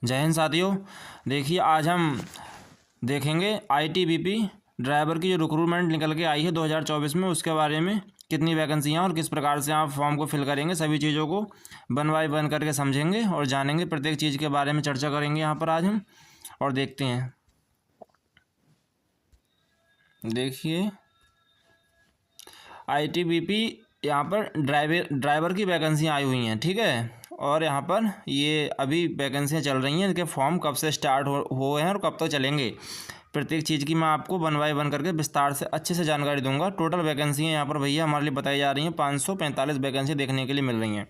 जय हिंद साथियों। देखिए आज हम देखेंगे आईटीबीपी ड्राइवर की जो रिक्रूटमेंट निकल के आई है 2024 में, उसके बारे में कितनी वैकेंसियाँ और किस प्रकार से आप फॉर्म को फिल करेंगे, सभी चीज़ों को वन बाय वन करके समझेंगे और जानेंगे। प्रत्येक चीज़ के बारे में चर्चा करेंगे यहाँ पर आज हम, और देखते हैं। देखिए आईटीबीपी यहाँ पर ड्राइवर की वैकेंसियाँ आई हुई हैं, ठीक है। और यहाँ पर ये अभी वैकेंसियाँ चल रही हैं, इनके फॉर्म कब से स्टार्ट हुए हैं और कब तक चलेंगे, प्रत्येक चीज़ की मैं आपको वन बाय वन करके विस्तार से अच्छे से जानकारी दूंगा। टोटल वैकेंसियाँ यहाँ पर भैया हमारे लिए बताई जा रही हैं 545 वैकेंसी देखने के लिए मिल रही हैं।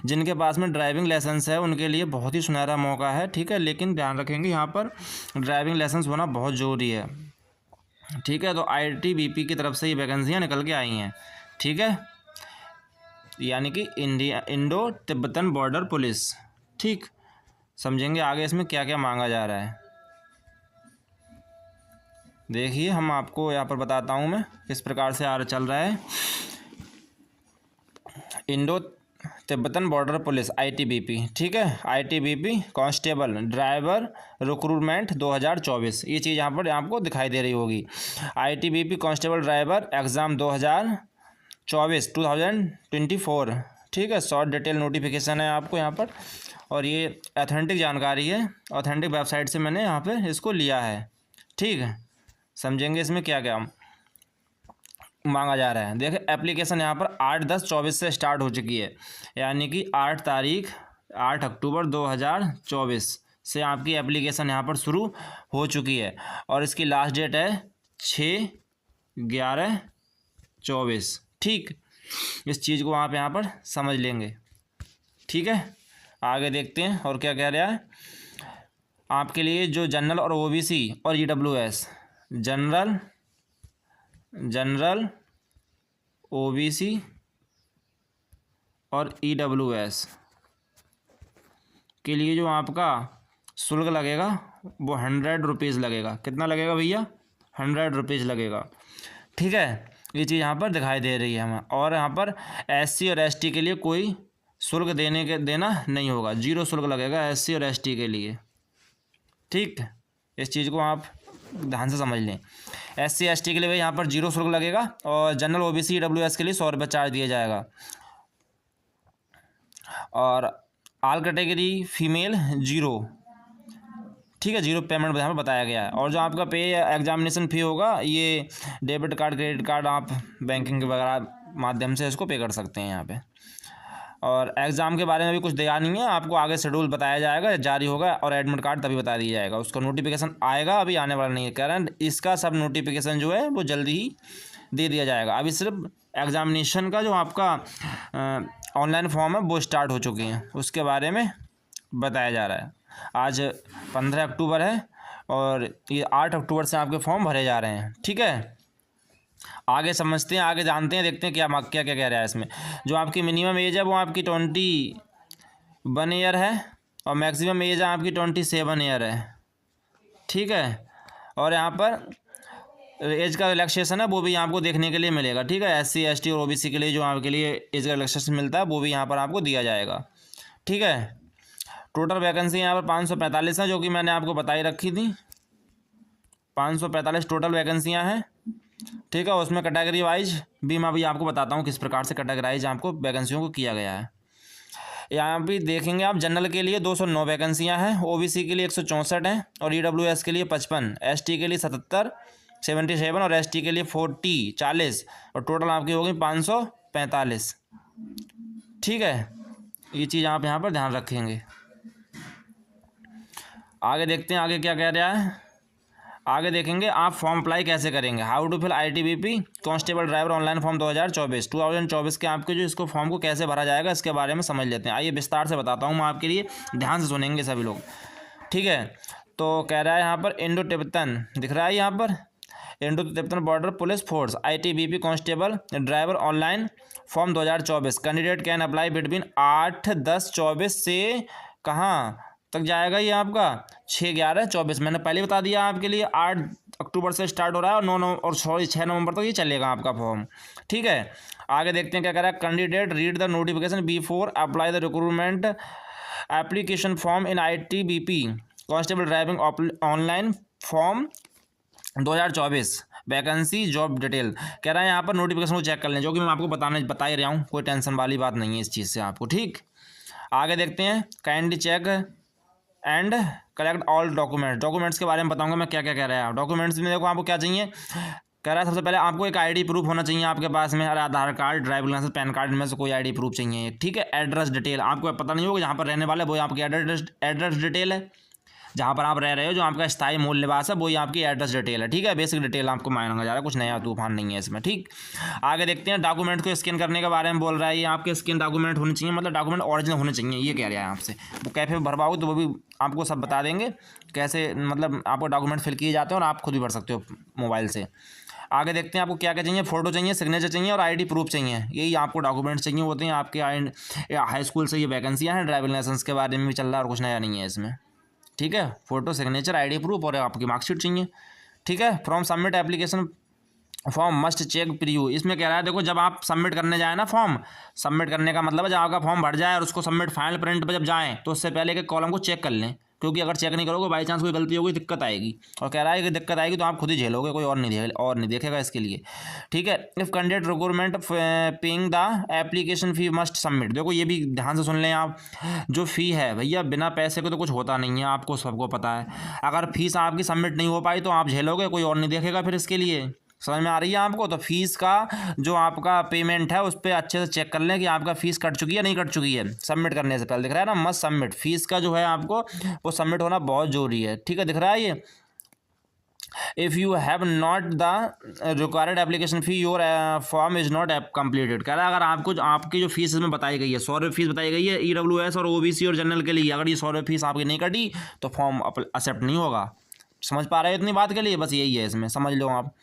जिनके पास में ड्राइविंग लाइसेंस है उनके लिए बहुत ही सुनहरा मौका है, ठीक है। लेकिन ध्यान रखेंगे यहाँ पर ड्राइविंग लाइसेंस होना बहुत ज़रूरी है, ठीक है। तो आईटीबीपी की तरफ से ये वैकेंसियाँ निकल के आई हैं, ठीक है, यानी कि इंडो तिब्बतन बॉर्डर पुलिस, ठीक। समझेंगे आगे इसमें क्या क्या मांगा जा रहा है। देखिए हम आपको यहाँ पर बताता हूँ मैं किस प्रकार से चल रहा है। Indo Tibetan border police ITBP, ठीक है। आईटीबीपी कांस्टेबल ड्राइवर रिक्रूटमेंट 2024, ये चीज़ यहाँ पर आपको दिखाई दे रही होगी। आईटीबीपी कांस्टेबल ड्राइवर एग्ज़ाम 2024, ठीक है। शॉर्ट डिटेल नोटिफिकेशन है आपको यहाँ पर, और ये ऑथेंटिक जानकारी है, ऑथेंटिक वेबसाइट से मैंने यहाँ पे इसको लिया है, ठीक है। समझेंगे इसमें क्या क्या मांगा जा रहा है। देखिए एप्लीकेशन यहाँ पर 8/10/24 से स्टार्ट हो चुकी है, यानी कि 8 अक्टूबर 2024 से आपकी एप्लीकेशन यहाँ पर शुरू हो चुकी है, और इसकी लास्ट डेट है 6/11/24, ठीक। इस चीज़ को आप यहाँ पर समझ लेंगे, ठीक है। आगे देखते हैं और क्या कह रहा है आपके लिए। जो जनरल और ओबीसी और ईडब्ल्यूएस, जनरल ओबीसी और ईडब्ल्यूएस के लिए जो आपका शुल्क लगेगा वो 100 रुपीज़ लगेगा। कितना लगेगा भैया? 100 रुपीज़ लगेगा, ठीक है। ये चीज़ यहाँ पर दिखाई दे रही है हमें। और यहाँ पर एससी और एसटी के लिए कोई शुल्क देना नहीं होगा, 0 शुल्क लगेगा एससी और एसटी के लिए, ठीक। इस चीज़ को आप ध्यान से समझ लें। एससी एसटी के लिए भाई यहाँ पर 0 शुल्क लगेगा, और जनरल ओबीसी ईडब्ल्यूएस के लिए 100 रुपये चार्ज दिया जाएगा। और ऑल कैटेगरी फीमेल 0, ठीक है, 0 पेमेंट यहाँ पर बताया गया है। और जो आपका पे एग्जामिनेशन फ़ी होगा, ये डेबिट कार्ड क्रेडिट कार्ड आप बैंकिंग वगैरह माध्यम से इसको पे कर सकते हैं यहाँ पे। और एग्ज़ाम के बारे में भी कुछ दिया नहीं है आपको, आगे शेड्यूल बताया जाएगा, जारी होगा, और एडमिट कार्ड तभी बता दिया जाएगा। उसका नोटिफिकेशन आएगा, अभी आने वाला नहीं है, कारण इसका सब नोटिफिकेशन जो है वो जल्दी ही दे दिया जाएगा। अभी सिर्फ एग्ज़ामिनेशन का जो आपका ऑनलाइन फॉर्म है वो स्टार्ट हो चुकी हैं, उसके बारे में बताया जा रहा है। आज 15 अक्टूबर है और ये 8 अक्टूबर से आपके फॉर्म भरे जा रहे हैं, ठीक है। आगे समझते हैं, आगे जानते हैं, देखते हैं क्या क्या क्या कह रहा है इसमें। जो आपकी मिनिमम एज है वो आपकी 21 ईयर है, और मैक्सिमम एज है आपकी 27 ईयर है, ठीक है। और यहाँ पर एज का रिलैक्सेशन है वो भी आपको देखने के लिए मिलेगा, ठीक है। एससी एसटी और ओबीसी के लिए जो आपके लिए एज का रिलैक्सेशन मिलता है वो भी यहाँ पर आपको दिया जाएगा, ठीक है। टोटल वैकेंसी यहाँ पर 545 है, जो कि मैंने आपको बताई रखी थी। 545 टोटल वैकेंसियाँ हैं, ठीक है। उसमें कैटेगरी वाइज भी मैं अभी आपको बताता हूँ किस प्रकार से कैटेगराइज आपको वैकेंसियों को किया गया है। यहाँ भी देखेंगे आप, जनरल के लिए 209 वैकेंसियाँ हैं, ओबीसी के लिए 164 हैं, और ईडब्ल्यूएस के लिए 55, एसटी के लिए 77 और एसटी के लिए 40, और टोटल आपकी होगी 545, ठीक है। ये चीज़ आप यहाँ पर ध्यान रखेंगे। आगे देखते हैं आगे क्या कह रहा है। आगे देखेंगे आप फॉर्म अप्लाई कैसे करेंगे। How to fill ITBP constable driver online form 2024 के आपके जो इसको फॉर्म को कैसे भरा जाएगा इसके बारे में समझ लेते हैं। आइए विस्तार से बताता हूँ मैं आपके लिए, ध्यान से सुनेंगे सभी लोग, ठीक है। तो कह रहा है यहाँ पर इंडो तिब्बतन दिख रहा है, यहाँ पर Indo Tibetan border police force ITBP constable driver online form 2024 candidate can apply between 8/10/24 से कहाँ तक जाएगा ये आपका 6/11/24। मैंने पहले बता दिया आपके लिए 8 अक्टूबर से स्टार्ट हो रहा है, और 6 नवंबर तक ये चलेगा आपका फॉर्म, ठीक है। आगे देखते हैं क्या कह रहा है। Candidate read the notification before apply the recruitment application form in ITBP constable driving online form 2024 vacancy job detail. कह रहा है यहाँ पर नोटिफिकेशन को चेक कर लें, जो कि मैं आपको बता ही रहा हूँ, कोई टेंशन वाली बात नहीं है इस चीज़ से आपको। ठीक, आगे देखते हैं। Kindly check and collect all documents के बारे में बताऊंगा मैं क्या क्या कह रहा है। डॉक्यूमेंट्स में देखो आपको क्या चाहिए, कह रहा है सबसे पहले आपको एक ID प्रूफ होना चाहिए आपके पास में, और Aadhaar card, driving licence, PAN card में से कोई ID प्रूफ चाहिए। ठीक है, एड्रेस डिटेल, आपको पता नहीं होगा जहाँ पर रहने वाले वो आपकी एड्रेस डिटेल है, जहाँ पर आप रह रहे हो, जो आपका स्थायी मूल निवास है वही आपकी एड्रेस डिटेल है। ठीक है, बेसिक डिटेल आपको मांगा जा रहा है, कुछ नया तूफान नहीं है इसमें। ठीक, आगे देखते हैं। डॉक्यूमेंट को स्कैन करने के बारे में बोल रहा है, ये आपके स्कैन डॉक्यूमेंट होने चाहिए, मतलब डॉक्यूमेंट ओरिजिनल होने चाहिए, ये कह रहा है आपसे। वो कैफे में भरवाओ तो वो भी आपको सब बता देंगे कैसे, मतलब आपको डॉक्यूमेंट फिल किए जाते हैं, और आप खुद भी भर सकते हो मोबाइल से। आगे देखते हैं आपको क्या क्या चाहिए। फ़ोटो चाहिए, सिग्नेचर चाहिए और ID प्रूफ चाहिए, यही आपको डॉक्यूमेंट्स चाहिए होते हैं आपके। हाई स्कूल से ये वैकेंसियाँ हैं, ड्राइविंग लाइसेंस के बारे में भी चल रहा है, और कुछ नया नहीं है इसमें। ठीक है, फोटो, सिग्नेचर, ID प्रूफ और आपकी मार्कशीट चाहिए। ठीक है, from submit application form must check preview. इसमें कह रहा है देखो, जब आप सबमिट करने जाए ना, फॉर्म सबमिट करने का मतलब है जब आपका फॉर्म भर जाए और उसको सबमिट फाइनल प्रिंट पर जब जाएँ तो उससे पहले के कॉलम को चेक कर लें, क्योंकि अगर चेक नहीं करोगे बाई चांस कोई गलती होगी दिक्कत आएगी। और कह रहा है कि दिक्कत आएगी तो आप खुद ही झेलोगे, कोई और नहीं देखेगा इसके लिए। ठीक है, if candidate requirement paying the application fee must submit. देखो ये भी ध्यान से सुन लें आप, जो फ़ी है भैया बिना पैसे के तो कुछ होता नहीं है, आपको सबको पता है। अगर फीस आपकी सबमिट नहीं हो पाई तो आप झेलोगे, कोई और नहीं देखेगा फिर इसके लिए। समझ में आ रही है आपको? तो फीस का जो आपका पेमेंट है उस पर अच्छे से चेक कर लें कि आपका फ़ीस कट चुकी है नहीं कट चुकी है सबमिट करने से पहले। दिख रहा है ना, मस्ट सबमिट, फीस का जो है आपको वो सबमिट होना बहुत ज़रूरी है। ठीक है, दिख रहा है ये। If you have not the required application fee your form is not completed. कह रहा है अगर आपको आपकी जो फीस इसमें बताई गई है, 100 रुपये फीस बताई गई है EWS और OBC और जनरल के लिए, अगर ये 100 रुपये फीस आपकी नहीं कटी तो फॉर्म एक्सेप्ट नहीं होगा। समझ पा रहे हो इतनी बात के लिए? बस यही है इसमें, समझ लो आप।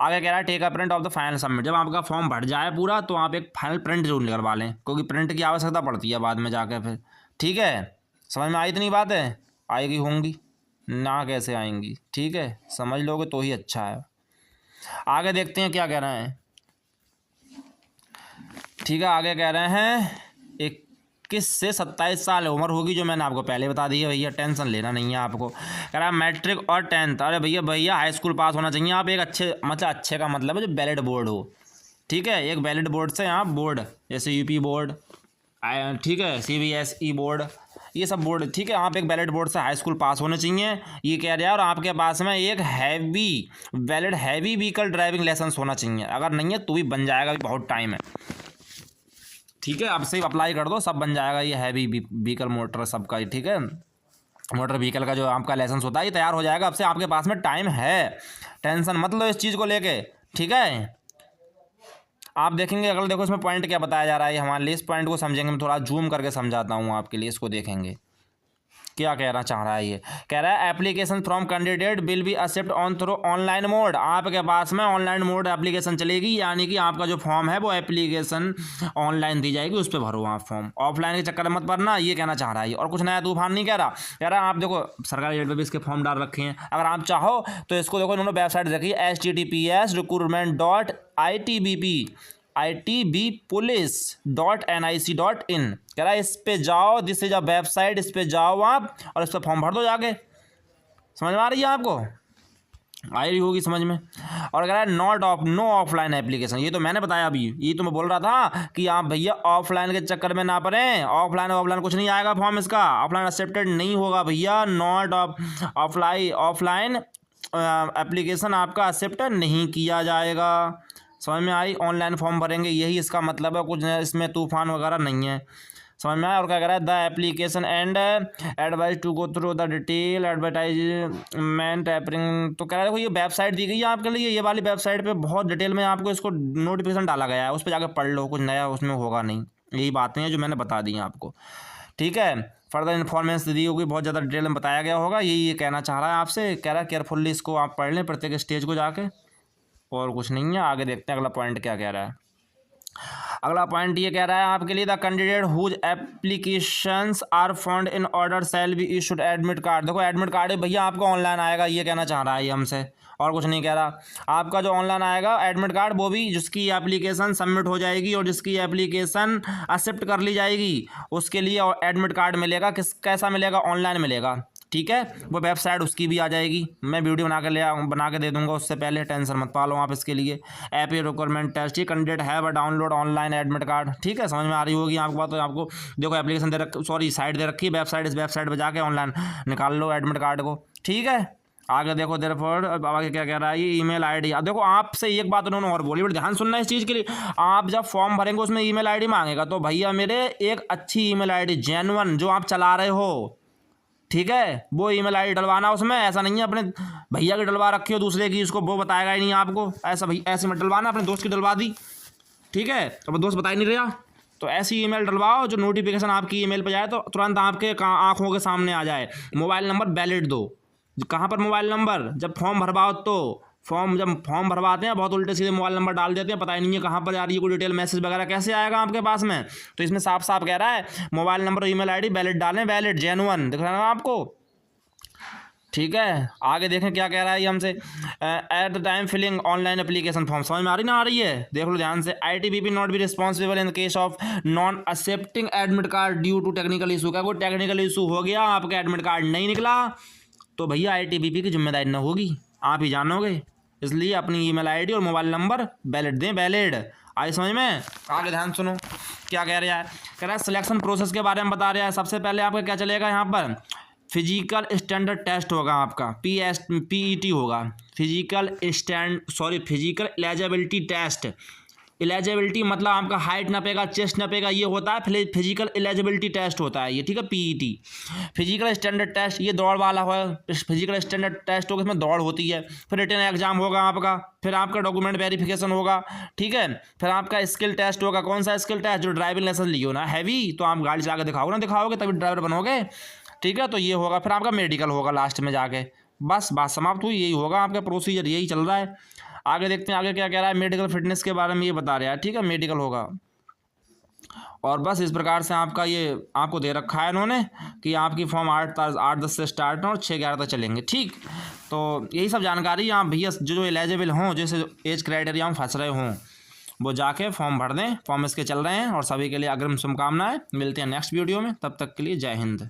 आगे कह रहा है take a print of the final submit. जब आपका फॉर्म भर जाए पूरा तो आप एक फाइनल प्रिंट जरूर करवा लें, क्योंकि प्रिंट की आवश्यकता पड़ती है बाद में जाकर फिर। ठीक है, समझ में आई इतनी बात है? आएगी होंगी ना, कैसे आएंगी? ठीक है, समझ लोगे तो ही अच्छा है। आगे देखते हैं क्या कह रहे हैं। ठीक है, आगे कह रहे हैं 21 से 27 साल उम्र होगी, जो मैंने आपको पहले बता दी है भैया, टेंशन लेना नहीं है आपको। कह रहा है मैट्रिक और 10th, अरे भैया हाई स्कूल पास होना चाहिए आप, एक अच्छे मतलब अच्छे का मतलब है जो वैलिड बोर्ड हो। ठीक है, एक वैलिड बोर्ड से आप बोर्ड जैसे UP बोर्ड, ठीक है, CBSE बोर्ड, ये सब बोर्ड। ठीक है, आप एक वैलिड बोर्ड से हाई स्कूल पास होने चाहिए, ये कह रहा है। और आपके पास में एक valid heavy vehicle driving licence होना चाहिए। अगर नहीं है तो भी बन जाएगा, बहुत टाइम है। ठीक है, अब से ही अप्लाई कर दो, सब बन जाएगा। ये हैवी व्हीकल मोटर सबका ही, ठीक है, मोटर व्हीकल का जो आपका लाइसेंस होता है ये तैयार हो जाएगा। अब से आपके पास में टाइम है, टेंशन मत लो इस चीज़ को लेके। ठीक है, आप देखेंगे अगला, देखो इसमें पॉइंट क्या बताया जा रहा है हमारे लिए। इस पॉइंट को समझेंगे, मैं थोड़ा जूम करके समझाता हूँ आपके लिए, इसको देखेंगे क्या कहना चाह रहा है। ये कह रहा है application from candidate will be except on through online mode. आपके पास में ऑनलाइन मोड एप्लीकेशन चलेगी, यानी कि आपका जो फॉर्म है वो एप्लीकेशन ऑनलाइन दी जाएगी, उस पर भरो आप फॉर्म। ऑफलाइन के चक्कर में मत भरना, ये कहना चाह रहा है। और कुछ नया तूफान नहीं कह रहा। कह रहा है आप देखो सरकारी रेट पर भी इसके फॉर्म डाल रखे हैं, अगर आप चाहो तो इसको देखो, इन्होंने वेबसाइट रखी है https://itbpolice.nic.in। कह रहा है इस पे जाओ, दिस इज अ वेबसाइट, इस पे जाओ आप और इस पर फॉर्म भर दो जाके। समझ में आ रही है आपको? आई रही होगी समझ में। और कह रहा है नो ऑफलाइन एप्लीकेशन, ये तो मैंने बताया अभी, ये तो मैं बोल रहा था कि आप भैया ऑफलाइन के चक्कर में ना पड़ें। ऑफलाइन कुछ नहीं आएगा फॉर्म इसका, ऑफलाइन एक्सेप्टेड नहीं होगा भैया। नॉट ऑफलाइन एप्लीकेशन आपका एक्सेप्ट नहीं किया जाएगा। समझ में आई? ऑनलाइन फॉर्म भरेंगे, यही इसका मतलब है, कुछ इसमें तूफान वगैरह नहीं है। समझ में आया? और क्या कह रहा है the application and advise to go through the detail advertisement appearing. तो कह रहा है देखो ये वेबसाइट दी गई है आपके लिए, ये वाली वेबसाइट पे बहुत डिटेल में आपको इसको नोटिफिकेशन डाला गया है, उस पर जाकर पढ़ लो, कुछ नया उसमें होगा नहीं। यही बातें हैं जो मैंने बता दी हैं आपको। ठीक है, फर्दर इन्फॉर्मेशन दी होगी, बहुत ज़्यादा डिटेल में बताया गया होगा, यही ये कहना चाह रहा है आपसे। कह रहा है केयरफुल्ली इसको आप पढ़ लें प्रत्येक स्टेज को जाके, और कुछ नहीं है। आगे देखते हैं अगला पॉइंट क्या कह रहा है। अगला पॉइंट ये कह रहा है आपके लिए, the candidate whose applications are found in order shall be issued admit card. देखो एडमिट कार्ड है भैया आपका ऑनलाइन आएगा, ये कहना चाह रहा है ये हमसे, और कुछ नहीं कह रहा। आपका जो ऑनलाइन आएगा एडमिट कार्ड, वो भी जिसकी एप्लीकेशन सबमिट हो जाएगी और जिसकी एप्लीकेशन एक्सेप्ट कर ली जाएगी उसके लिए एडमिट कार्ड मिलेगा। कैसा मिलेगा? ऑनलाइन मिलेगा, ठीक है। वो वेबसाइट उसकी भी आ जाएगी, मैं वीडियो बना के दे दूंगा, उससे पहले टेंशन मत पालो आप इसके लिए। App requirement test, candidate have a download online admit card, ठीक है, समझ में आ रही होगी आपको बात। तो आपको देखो एप्लीकेशन साइट दे रखी है, वेबसाइट, इस वेबसाइट पर जाके ऑनलाइन निकाल लो एडमिट कार्ड को, ठीक है। आगे देखो देयरफॉर आगे क्या कह रहा है, ये ईमेल आईडी। अब देखो आपसे एक बात उन्होंने और बोली, बट ध्यान सुनना इस चीज़ के लिए, आप जब फॉर्म भरेंगे उसमें ईमेल आईडी मांगेगा, तो भैया मेरे एक अच्छी ईमेल आईडी जेन्युइन जो आप चला रहे हो, ठीक है, वो ईमेल आईडी डलवाना उसमें। ऐसा नहीं है अपने भैया की डलवा रखी हो दूसरे की, उसको वो बताएगा ही नहीं आपको, ऐसा भैया ऐसे मत डलवाना। अपने दोस्त की डलवा दी, ठीक है, तो दोस्त बता ही नहीं रहा, तो ऐसी ईमेल डलवाओ जो नोटिफिकेशन आपकी ईमेल पे जाए तो तुरंत आपके आंखों के सामने आ जाए। मोबाइल नंबर वैलिड दो। कहाँ पर मोबाइल नंबर? जब फॉर्म भरवाओ तो जब फॉर्म भरवाते हैं बहुत उल्टे सीधे मोबाइल नंबर डाल देते हैं, पता ही नहीं है कहाँ पर जा रही है कोई डिटेल, मैसेज वगैरह कैसे आएगा आपके पास में। तो इसमें साफ साफ कह रहा है मोबाइल नंबर और ईमेल आईडी वैलिड डालें, वैलिड जेन्युइन दिख रहा है आपको, ठीक है। आगे देखें क्या कह रहा है ये हमसे, at the time filling online application form, समझ में आ रही ना आ रही है? देख लो ध्यान से। ITBP not be responsible in case of non accepting admit card due to technical issue. क्या कोई टेक्निकल इशू हो गया, आपका एडमिट कार्ड नहीं निकला, तो भैया ITBP की जिम्मेदारी न होगी, आप ही जानोगे। इसलिए अपनी ईमेल आईडी और मोबाइल नंबर वैलिड दें, वैलिड। आई समझ में? आगे ध्यान सुनो क्या कह रहा है। कह रहा है सिलेक्शन प्रोसेस के बारे में बता रहा है। सबसे पहले आपका क्या चलेगा यहाँ पर, फिजिकल स्टैंडर्ड टेस्ट होगा आपका, PET होगा, फिजिकल एलिजिबिलिटी टेस्ट। एलिजिबिलिटी मतलब आपका हाइट नापेगा, चेस्ट नापेगा, ये होता है फिजिकल एलिजिबिलिटी टेस्ट होता है ये, ठीक है, PET। फिजिकल स्टैंडर्ड टेस्ट ये दौड़ वाला है, फिजिकल स्टैंडर्ड टेस्ट होगा, इसमें दौड़ होती है। फिर रिटन एग्जाम होगा आपका, फिर आपका डॉक्यूमेंट वेरिफिकेशन होगा, ठीक है। फिर आपका स्किल टेस्ट होगा। कौन सा स्किल टेस्ट? जो ड्राइविंग लाइसेंस लियो ना हैवी, तो आप गाड़ी चला के दिखाओगे तभी ड्राइवर बनोगे, ठीक है। तो ये होगा, फिर आपका मेडिकल होगा लास्ट में जाके, बस बात समाप्त हुई। यही होगा आपका प्रोसीजर, यही चल रहा है। आगे देखते हैं आगे क्या कह रहा है। मेडिकल फिटनेस के बारे में ये बता रहा है, ठीक है, मेडिकल होगा। और बस इस प्रकार से आपका ये आपको दे रखा है इन्होंने कि आपकी फॉर्म 8-10 से स्टार्ट हो और 6-11 तक चलेंगे, ठीक। तो यही सब जानकारी आप भैया जो एलिजिबल हों, जैसे एज क्राइटेरिया में फंस रहे हों, वो जाके फॉर्म भर दें। फॉर्म इसके चल रहे हैं और सभी के लिए अग्रिम शुभकामनाएं। मिलते हैं नेक्स्ट वीडियो में, तब तक के लिए जय हिंद।